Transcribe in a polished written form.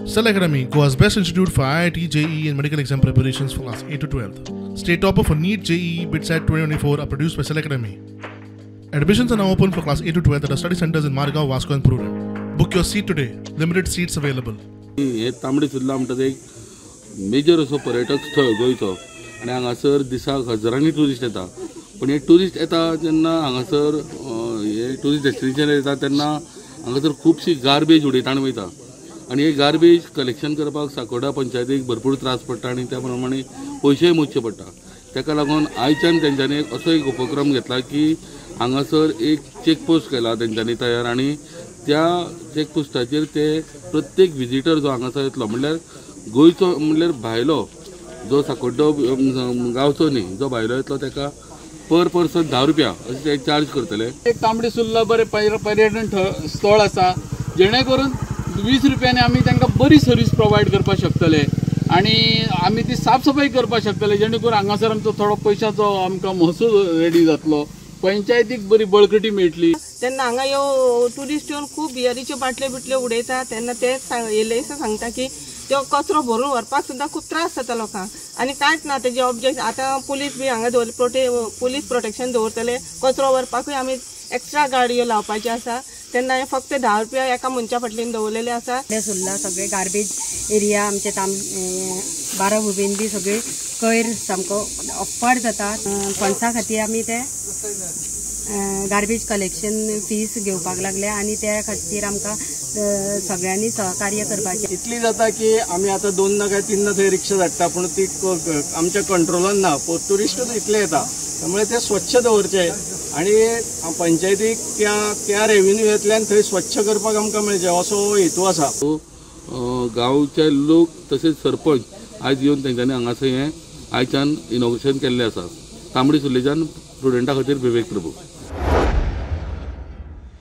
Cell Academy, Goa's best institute for IIT, JEE and medical exam preparations for class 8 to 12th. State topper for NEET, JEE, BITSAT 2024 are produced by Cell Academy. Admissions are now open for class 8 to 12th at our study centers in Margao, Vasco and Purun. Book your seat today. Limited seats available. हे तांबडी सुर्ला म्हणटा एक major असो पर्यटक स्थळ गोंयचो आनी हांगासर दिसाक हजारांनी ट्युरिस्ट येता. पण हे ट्युरिस्ट येता जेन्ना हांगासर हे ट्युरिस्ट डेस्टिनेशन येता तेन्ना हांगासर खुबशी गार्बेज उडयताना वयता आनी हे गार्बेज कलेक्शन करपाक साकोडा पंचायतीक भरपूर त्रास पडटा आनी त्या प्रमाणे पयशेय मोजचे पडटा. ताका लागून आयच्यान तेंच्यांनी असो एक उपक्रम घेतला की हांगासर एक चेकपोस्ट केला तेंच्यांनी तयार आनी त्या चेकपोस्टाचेर ते प्रत्येक विजिटर जो हांगासर येतलो म्हणल्यार गोंयचो म्हणल्यार भायलो जो साकोड्डो गांवचो न्ही जो भायलो येतलो ताका पर पर्सन 10 रुपया अशें ते चार्ज करतले. एक तांबडी सुर्ला बरें पर्यटन स्थळ आसा जेणे करून 20 रुपयांनी आमी तांकां बरी सर्वीस प्रोवायड करपाक शकतले आनी आमी ती साफ सफाई करपाक शकतले जेणे करून हांगासर आमचो थोडो पयशाचो आमकां महसूल रेडी जातलो. पंचायतीक बरी बळकटी मेळटली. तेन्ना हांगा ह्यो ट्युरिस्ट येवन खूब बियरीच्यो बाटल्यो बिटल्यो उडयता तेन्ना ते येयले सांगता की तो कचरो भरून व्हरपाक सुद्दां खूब त्रास जाता लोकांक आनी कांयच ना तेजे ऑब्जेक्ट. आतां पुलीस बी हांगा दवरले पुलीस प्रोटेक्शन दवरतले कचरो व्हरपाकूय आमी एक्स्ट्रा गाडयो लावपाच्यो आसा तेन्ना हे फक्त 10 रुपया एका मनशा फाटल्यान दवरलेले आसा. सुर्ला सगळे गार्बेज एरिया आमचे बारा हुबेन बी सगळे कोयर सामको अप्पाड जाता. फंड्सा खातीर आमी ते गार्बेज कलेक्शन फीस घेवपाक लागले आनी त्या खातीर आमकां सगळ्यांनी सहकार्य करपाचें. इतली जाता की आमी आतां 2 ना काय 3 ना थंय रिक्षा धाडटा पूण ती आमच्या कंट्रोलान ना. ट्युरिस्टूच इतले येता त्यामुळे ते स्वच्छ दवरचे आनी पंचायतीक त्या रेव्हेन्यूंतल्यान थंय स्वच्छ करपाक आमकां मेळचें असो हेतू आसा. गांवचे लोक तसेच सरपंच आयज येवन तेंच्यांनी हांगासर हें आयच्यान इनॉग्रेशन केल्लें आसा. तांबडी सुर्लेच्यान स्टुडंटा खातीर विवेक प्रभू.